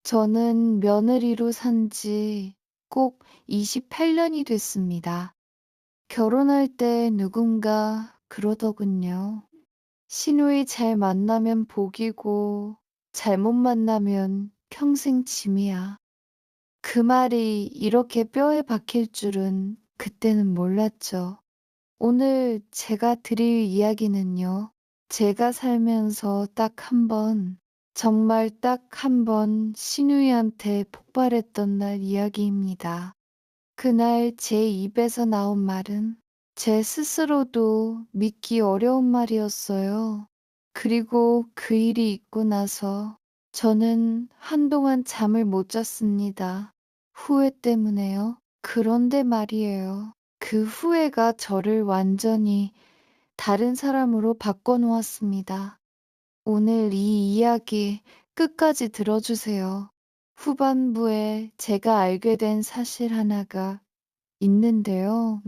저는 며느리로 산지 꼭 28년이 됐습니다. 결혼할 때 누군가 그러더군요. 신우이 잘 만나면 복이고 잘못 만나면 평생 짐이야. 그 말이 이렇게 뼈에 박힐 줄은 그때는 몰랐죠. 오늘 제가 드릴 이야기는요. 제가 살면서 딱 한 번, 정말 딱 한 번 신우이한테 폭발했던 날 이야기입니다. 그날 제 입에서 나온 말은 제 스스로도 믿기 어려운 말이었어요. 그리고 그 일이 있고 나서 저는 한동안 잠을 못 잤습니다. 후회 때문에요. 그런데 말이에요. 그 후회가 저를 완전히 다른 사람으로 바꿔 놓았습니다. 오늘 이 이야기 끝까지 들어주세요. 후반부에 제가 알게 된 사실 하나가 있는데요.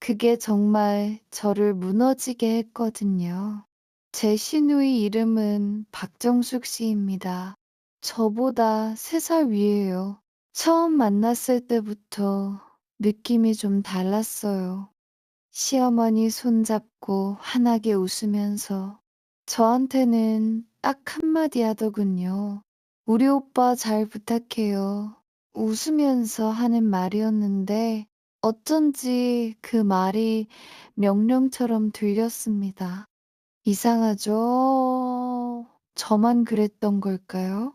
그게 정말 저를 무너지게 했거든요. 제 시누이 이름은 박정숙 씨입니다. 저보다 3살 위에요. 처음 만났을 때부터 느낌이 좀 달랐어요. 시어머니 손잡고 환하게 웃으면서 저한테는 딱 한마디 하더군요. 우리 오빠 잘 부탁해요. 웃으면서 하는 말이었는데 어쩐지 그 말이 명령처럼 들렸습니다. 이상하죠? 저만 그랬던 걸까요?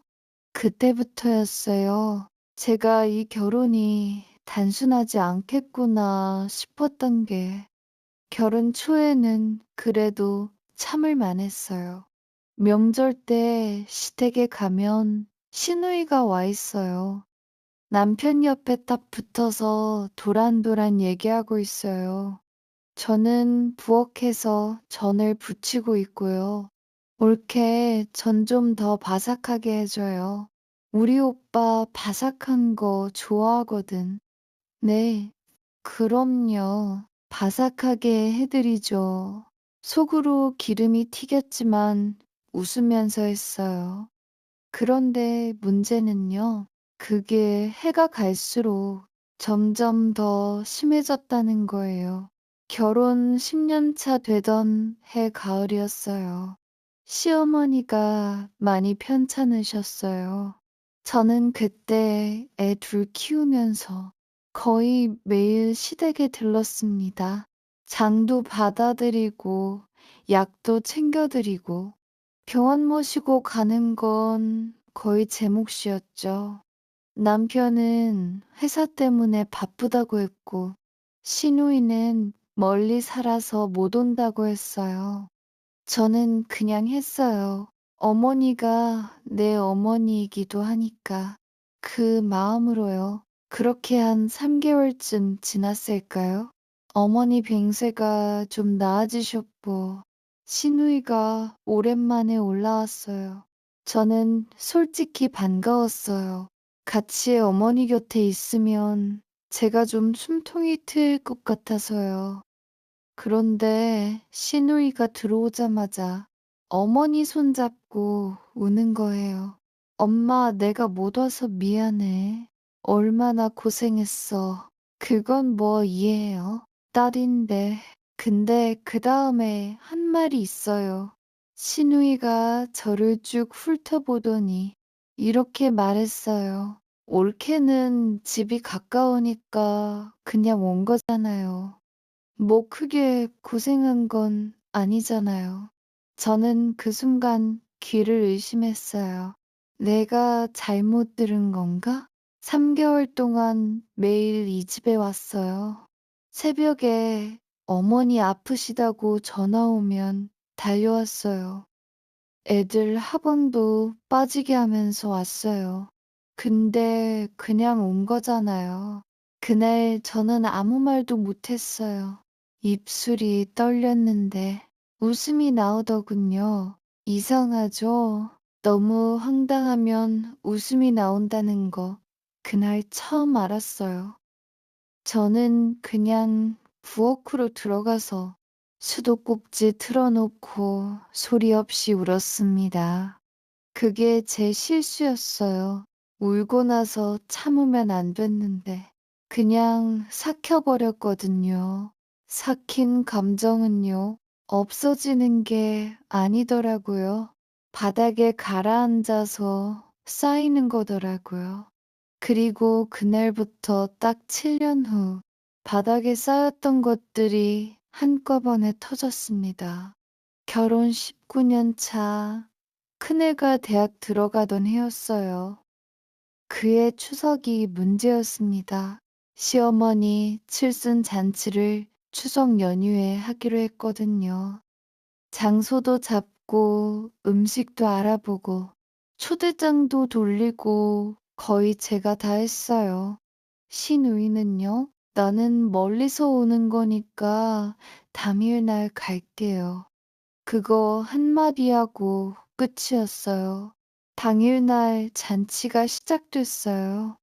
그때부터였어요. 제가 이 결혼이 단순하지 않겠구나 싶었던 게 결혼 초에는 그래도 참을 만했어요. 명절 때 시댁에 가면 시누이가 와 있어요. 남편 옆에 딱 붙어서 도란도란 얘기하고 있어요. 저는 부엌에서 전을 부치고 있고요. 올케 전 좀 더 바삭하게 해줘요. 우리 오빠 바삭한 거 좋아하거든. 네, 그럼요. 바삭하게 해드리죠. 속으로 기름이 튀겼지만 웃으면서 했어요. 그런데 문제는요. 그게 해가 갈수록 점점 더 심해졌다는 거예요. 결혼 10년 차 되던 해 가을이었어요. 시어머니가 많이 편찮으셨어요. 저는 그때 애 둘 키우면서 거의 매일 시댁에 들렀습니다. 장도 받아드리고 약도 챙겨드리고 병원 모시고 가는 건 거의 제 몫이었죠. 남편은 회사 때문에 바쁘다고 했고 시누이는 멀리 살아서 못 온다고 했어요. 저는 그냥 했어요. 어머니가 내 어머니이기도 하니까. 그 마음으로요. 그렇게 한 3개월쯤 지났을까요? 어머니 병세가 좀 나아지셨고, 시누이가 오랜만에 올라왔어요. 저는 솔직히 반가웠어요. 같이 어머니 곁에 있으면 제가 좀 숨통이 트일 것 같아서요. 그런데 시누이가 들어오자마자 어머니 손잡고 우는 거예요. 엄마, 내가 못 와서 미안해. 얼마나 고생했어. 그건 뭐 이해해요. 딸인데. 근데 그 다음에 한 말이 있어요. 시누이가 저를 쭉 훑어보더니 이렇게 말했어요. 올케는 집이 가까우니까 그냥 온 거잖아요. 뭐 크게 고생한 건 아니잖아요. 저는 그 순간 귀를 의심했어요. 내가 잘못 들은 건가? 3개월 동안 매일 이 집에 왔어요. 새벽에 어머니 아프시다고 전화 오면 달려왔어요. 애들 학원도 빠지게 하면서 왔어요. 근데 그냥 온 거잖아요. 그날 저는 아무 말도 못했어요. 입술이 떨렸는데 웃음이 나오더군요. 이상하죠? 너무 황당하면 웃음이 나온다는 거 그날 처음 알았어요. 저는 그냥 부엌으로 들어가서 수도꼭지 틀어놓고 소리 없이 울었습니다. 그게 제 실수였어요. 울고 나서 참으면 안 됐는데 그냥 삭혀버렸거든요. 삭힌 감정은요, 없어지는 게 아니더라고요. 바닥에 가라앉아서 쌓이는 거더라고요. 그리고 그날부터 딱 7년 후 바닥에 쌓였던 것들이 한꺼번에 터졌습니다. 결혼 19년 차, 큰애가 대학 들어가던 해였어요. 그해 추석이 문제였습니다. 시어머니 칠순 잔치를 추석 연휴에 하기로 했거든요. 장소도 잡고 음식도 알아보고 초대장도 돌리고 거의 제가 다 했어요. 시누이는요, 나는 멀리서 오는 거니까 당일날 갈게요. 그거 한마디 하고 끝이었어요. 당일날 잔치가 시작됐어요.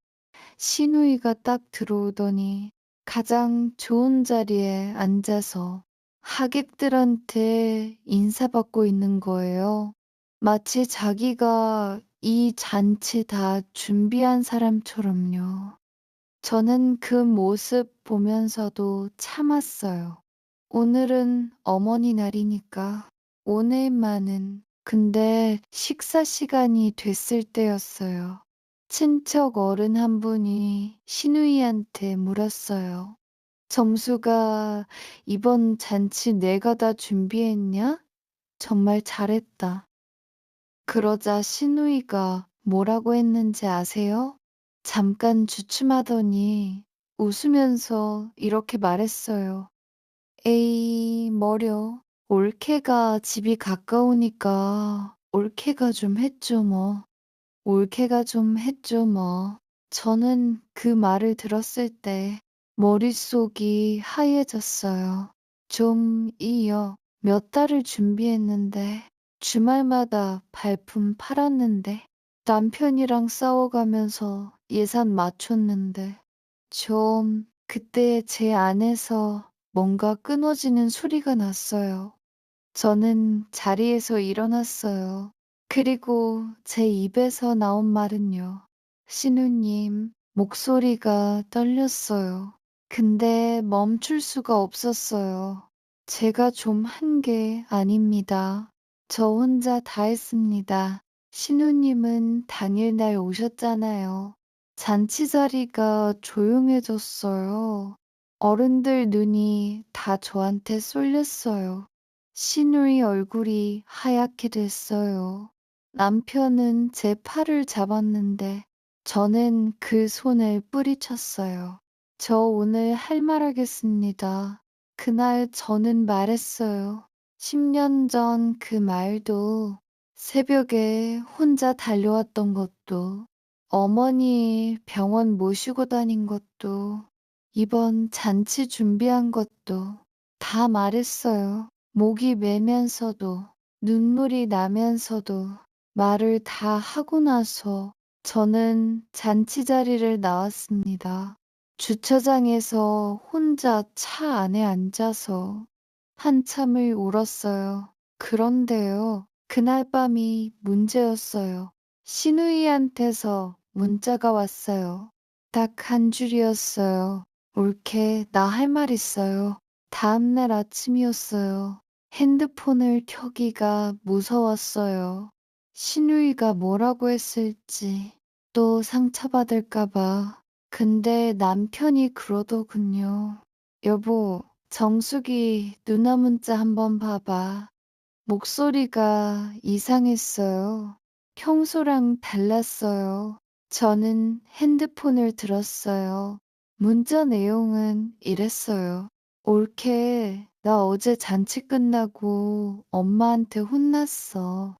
시누이가 딱 들어오더니 가장 좋은 자리에 앉아서 하객들한테 인사받고 있는 거예요. 마치 자기가 이 잔치 다 준비한 사람처럼요. 저는 그 모습 보면서도 참았어요. 오늘은 어머니 날이니까 오늘만은. 근데 식사 시간이 됐을 때였어요. 친척 어른 한 분이 시누이한테 물었어요. 점수가 이번 잔치 내가 다 준비했냐? 정말 잘했다. 그러자 시누이가 뭐라고 했는지 아세요? 잠깐 주춤하더니 웃으면서 이렇게 말했어요. 에이, 머려. 올케가 집이 가까우니까 올케가 좀 했죠, 뭐. 올케가 좀 했죠, 뭐. 저는 그 말을 들었을 때 머릿속이 하얘졌어요. 좀 이요. 몇 달을 준비했는데 주말마다 발품 팔았는데 남편이랑 싸워가면서 예산 맞췄는데 좀 그때 제 안에서 뭔가 끊어지는 소리가 났어요. 저는 자리에서 일어났어요. 그리고 제 입에서 나온 말은요. 신우님, 목소리가 떨렸어요. 근데 멈출 수가 없었어요. 제가 좀 한 게 아닙니다. 저 혼자 다 했습니다. 신우님은 당일날 오셨잖아요. 잔치 자리가 조용해졌어요. 어른들 눈이 다 저한테 쏠렸어요. 시누이 얼굴이 하얗게 됐어요. 남편은 제 팔을 잡았는데 저는 그 손을 뿌리쳤어요. 저 오늘 할 말 하겠습니다. 그날 저는 말했어요. 10년 전 그 말도 새벽에 혼자 달려왔던 것도 어머니 병원 모시고 다닌 것도 이번 잔치 준비한 것도 다 말했어요. 목이 메면서도 눈물이 나면서도 말을 다 하고 나서 저는 잔치 자리를 나왔습니다. 주차장에서 혼자 차 안에 앉아서 한참을 울었어요. 그런데요, 그날 밤이 문제였어요. 시누이한테서 문자가 왔어요. 딱 한 줄이었어요. 올케, 나 할 말 있어요. 다음날 아침이었어요. 핸드폰을 켜기가 무서웠어요. 시누이가 뭐라고 했을지, 또 상처받을까봐. 근데 남편이 그러더군요. 여보, 정숙이 누나 문자 한번 봐봐. 목소리가 이상했어요. 평소랑 달랐어요. 저는 핸드폰을 들었어요. 문자 내용은 이랬어요. 올케, 나 어제 잔치 끝나고 엄마한테 혼났어.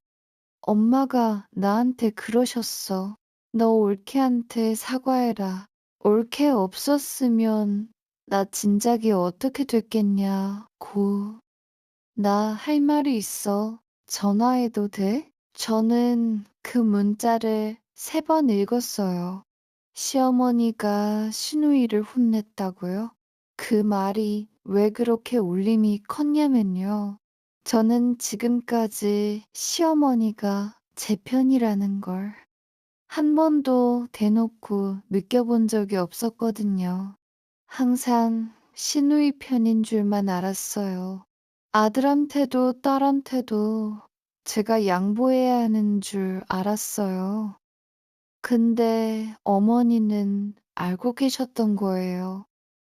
엄마가 나한테 그러셨어. 너 올케한테 사과해라. 올케 없었으면 나 진작에 어떻게 됐겠냐고. 나 할 말이 있어. 전화해도 돼? 저는 그 문자를 3번 읽었어요. 시어머니가 시누이를 혼냈다고요? 그 말이 왜 그렇게 울림이 컸냐면요. 저는 지금까지 시어머니가 제 편이라는 걸 한 번도 대놓고 느껴본 적이 없었거든요. 항상 시누이 편인 줄만 알았어요. 아들한테도 딸한테도 제가 양보해야 하는 줄 알았어요. 근데 어머니는 알고 계셨던 거예요.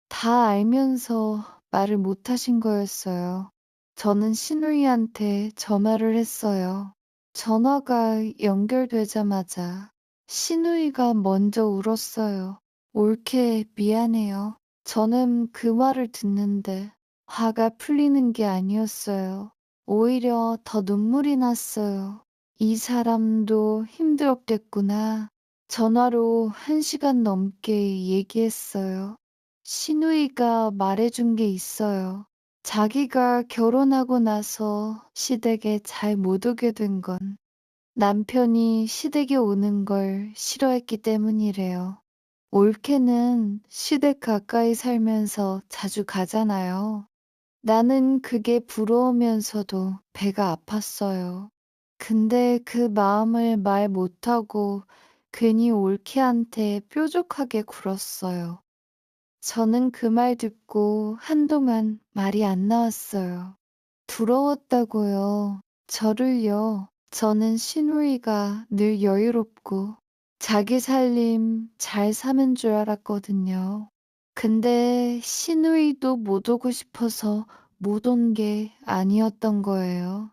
다 알면서 말을 못 하신 거였어요. 저는 시누이한테 전화를 했어요. 전화가 연결되자마자 시누이가 먼저 울었어요. 옳게 미안해요. 저는 그 말을 듣는데 화가 풀리는 게 아니었어요. 오히려 더 눈물이 났어요. 이 사람도 힘들었겠구나. 전화로 1시간 넘게 얘기했어요. 시누이가 말해준 게 있어요. 자기가 결혼하고 나서 시댁에 잘 못 오게 된 건 남편이 시댁에 오는 걸 싫어했기 때문이래요. 올케는 시댁 가까이 살면서 자주 가잖아요. 나는 그게 부러우면서도 배가 아팠어요. 근데 그 마음을 말 못하고 괜히 올케한테 뾰족하게 굴었어요. 저는 그 말 듣고 한동안 말이 안 나왔어요. 부러웠다고요. 저를요. 저는 시누이가 늘 여유롭고 자기 살림 잘 사는 줄 알았거든요. 근데 시누이도 못 오고 싶어서 못 온 게 아니었던 거예요.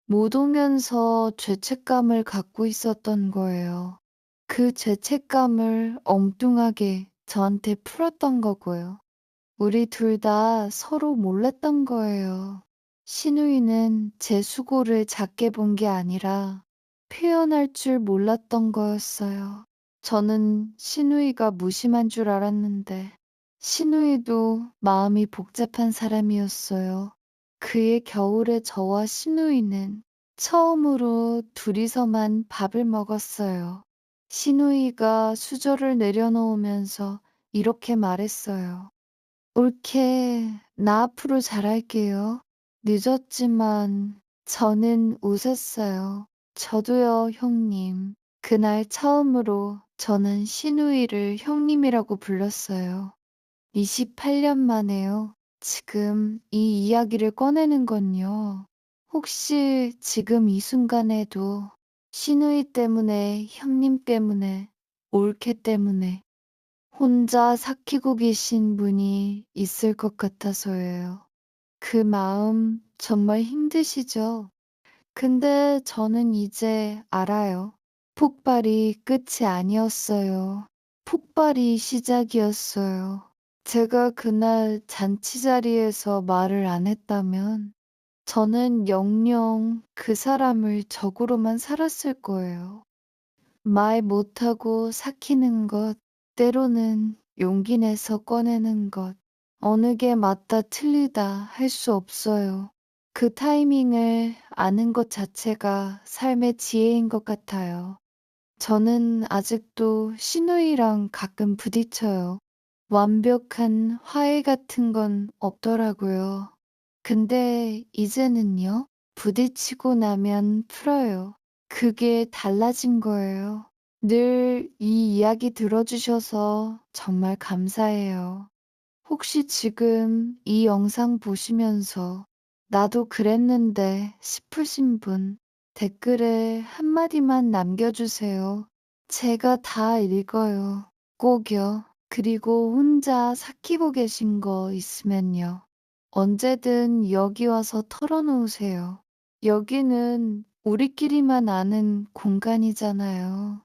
못 오면서 죄책감을 갖고 있었던 거예요. 그 죄책감을 엉뚱하게 저한테 풀었던 거고요. 우리 둘 다 서로 몰랐던 거예요. 시누이는 제 수고를 작게 본 게 아니라 표현할 줄 몰랐던 거였어요. 저는 시누이가 무심한 줄 알았는데 시누이도 마음이 복잡한 사람이었어요. 그의 겨울에 저와 시누이는 처음으로 둘이서만 밥을 먹었어요. 시누이가 수저를 내려놓으면서 이렇게 말했어요. 옳게, 나 앞으로 잘할게요. 늦었지만 저는 웃었어요. 저도요, 형님. 그날 처음으로 저는 시누이를 형님이라고 불렀어요. 28년 만에요. 지금 이 이야기를 꺼내는 건요. 혹시 지금 이 순간에도 시누이 때문에, 형님 때문에, 올케 때문에 혼자 삭히고 계신 분이 있을 것 같아서예요. 그 마음 정말 힘드시죠? 근데 저는 이제 알아요. 폭발이 끝이 아니었어요. 폭발이 시작이었어요. 제가 그날 잔치 자리에서 말을 안 했다면 저는 영영 그 사람을 적으로만 살았을 거예요. 말 못하고 삭히는 것, 때로는 용기 내서 꺼내는 것, 어느 게 맞다 틀리다 할 수 없어요. 그 타이밍을 아는 것 자체가 삶의 지혜인 것 같아요. 저는 아직도 시누이랑 가끔 부딪혀요. 완벽한 화해 같은 건 없더라고요. 근데 이제는요, 부딪히고 나면 풀어요. 그게 달라진 거예요. 늘 이 이야기 들어주셔서 정말 감사해요. 혹시 지금 이 영상 보시면서 나도 그랬는데 싶으신 분 댓글에 한마디만 남겨주세요. 제가 다 읽어요. 꼭요. 그리고 혼자 삭히고 계신 거 있으면요. 언제든 여기 와서 털어놓으세요. 여기는 우리끼리만 아는 공간이잖아요.